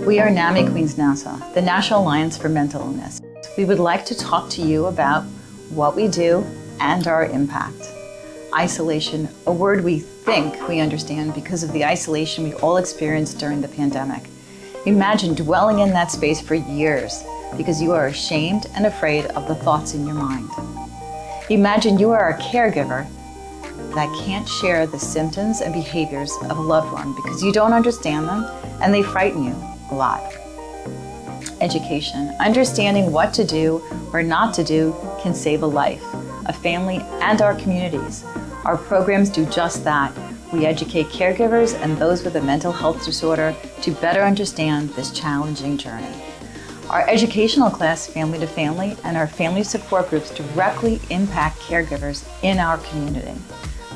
We are NAMI Queens Nassau, the National Alliance for Mental Illness. We would like to talk to you about what we do and our impact. Isolation, a word we think we understand because of the isolation we all experienced during the pandemic. Imagine dwelling in that space for years because you are ashamed and afraid of the thoughts in your mind. Imagine you are a caregiver that can't share the symptoms and behaviors of a loved one because you don't understand them and they frighten you a lot. Education, understanding what to do or not to do can save a life, a family, and our communities. Our programs do just that. We educate caregivers and those with a mental health disorder to better understand this challenging journey. Our educational class, Family to Family, and our family support groups directly impact caregivers in our community.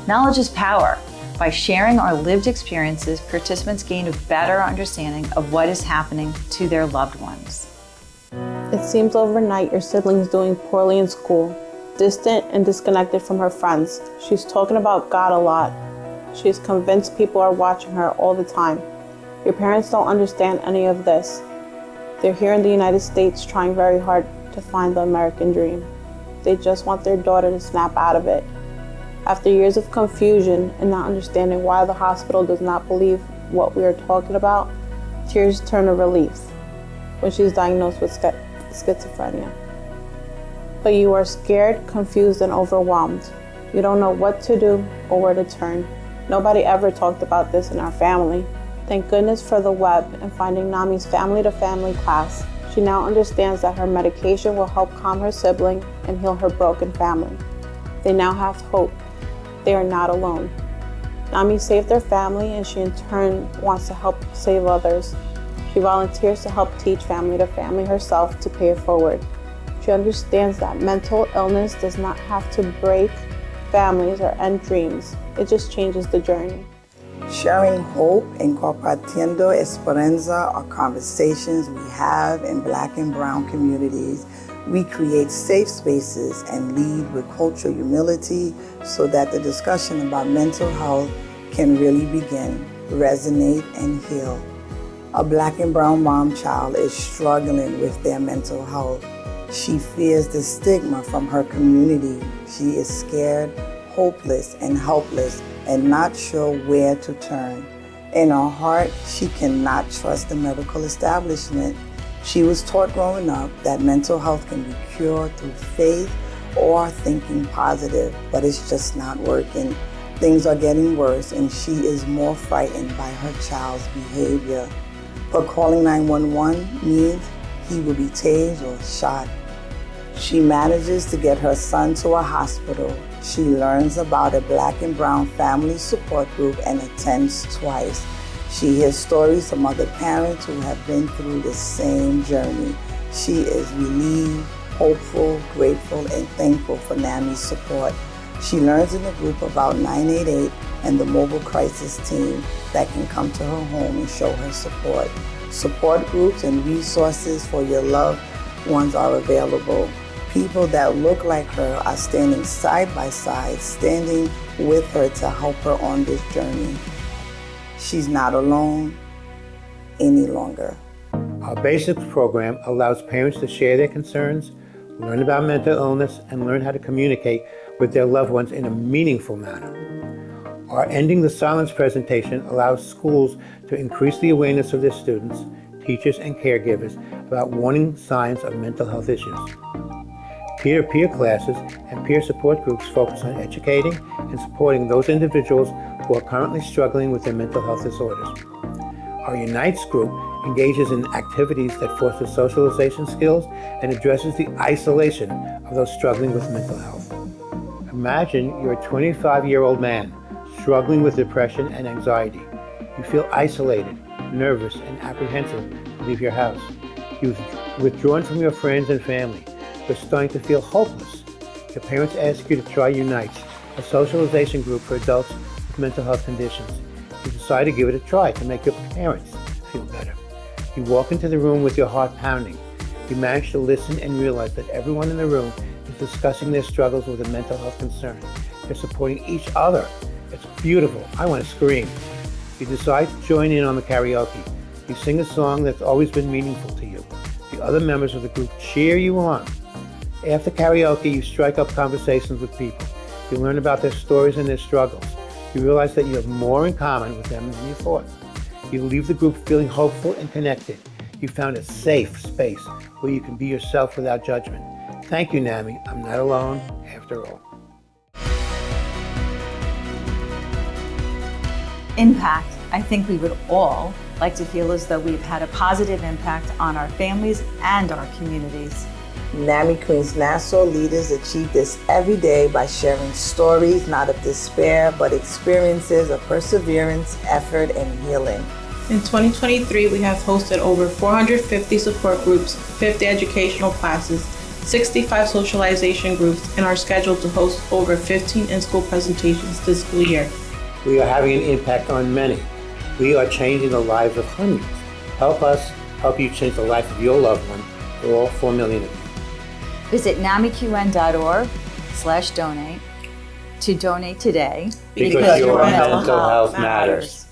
Knowledge is power. By sharing our lived experiences, participants gain a better understanding of what is happening to their loved ones. It seems overnight your sibling's doing poorly in school, distant and disconnected from her friends. She's talking about God a lot. She's convinced people are watching her all the time. Your parents don't understand any of this. They're here in the United States trying very hard to find the American dream. They just want their daughter to snap out of it. After years of confusion and not understanding why the hospital does not believe what we are talking about, tears turn to relief when she's diagnosed with schizophrenia. But you are scared, confused, and overwhelmed. You don't know what to do or where to turn. Nobody ever talked about this in our family. Thank goodness for the web and finding NAMI's Family to Family class. She now understands that her medication will help calm her sibling and heal her broken family. They now have hope. They are not alone. NAMI saved their family and she in turn wants to help save others. She volunteers to help teach Family to Family herself to pay it forward. She understands that mental illness does not have to break families or end dreams. It just changes the journey. Sharing hope and compartiendo esperanza are conversations we have in Black and Brown communities. We create safe spaces and lead with cultural humility so that the discussion about mental health can really begin, resonate, and heal. A Black and Brown mom child is struggling with their mental health. She fears the stigma from her community. She is scared, hopeless, and helpless, and not sure where to turn. In her heart, she cannot trust the medical establishment. She was taught growing up that mental health can be cured through faith or thinking positive, but it's just not working. Things are getting worse, and she is more frightened by her child's behavior. But calling 911 means he will be tased or shot. She manages to get her son to a hospital. She learns about a Black and Brown family support group and attends twice. She hears stories from other parents who have been through the same journey. She is relieved, hopeful, grateful, and thankful for NAMI's support. She learns in the group about 988 and the mobile crisis team that can come to her home and show her support. Support groups and resources for your loved ones are available. People that look like her are standing side by side, standing with her to help her on this journey. She's not alone any longer. Our Basics program allows parents to share their concerns, learn about mental illness, and learn how to communicate with their loved ones in a meaningful manner. Our Ending the Silence presentation allows schools to increase the awareness of their students, teachers, and caregivers about warning signs of mental health issues. Peer-to-peer classes and peer support groups focus on educating and supporting those individuals who are currently struggling with their mental health disorders. Our Unites group engages in activities that foster socialization skills and addresses the isolation of those struggling with mental health. Imagine you're a 25-year-old man struggling with depression and anxiety. You feel isolated, nervous, and apprehensive to leave your house. You've withdrawn from your friends and family. You're starting to feel hopeless. Your parents ask you to try Unites, a socialization group for adults with mental health conditions. You decide to give it a try to make your parents feel better. You walk into the room with your heart pounding. You manage to listen and realize that everyone in the room is discussing their struggles with a mental health concern. They're supporting each other. It's beautiful. I want to scream. You decide to join in on the karaoke. You sing a song that's always been meaningful to you. The other members of the group cheer you on. After karaoke, you strike up conversations with people. You learn about their stories and their struggles. You realize that you have more in common with them than you thought. You leave the group feeling hopeful and connected. You found a safe space where you can be yourself without judgment. Thank you, NAMI. I'm not alone after all. Impact. I think we would all like to feel as though we've had a positive impact on our families and our communities. NAMI Queens Nassau leaders achieve this every day by sharing stories not of despair, but experiences of perseverance, effort, and healing. In 2023, we have hosted over 450 support groups, 50 educational classes, 65 socialization groups, and are scheduled to host over 15 in-school presentations this school year. We are having an impact on many. We are changing the lives of hundreds. Help us help you change the life of your loved one. We're all 4 million of you. Visit namiqn.org/donate to donate today Because your mental health matters.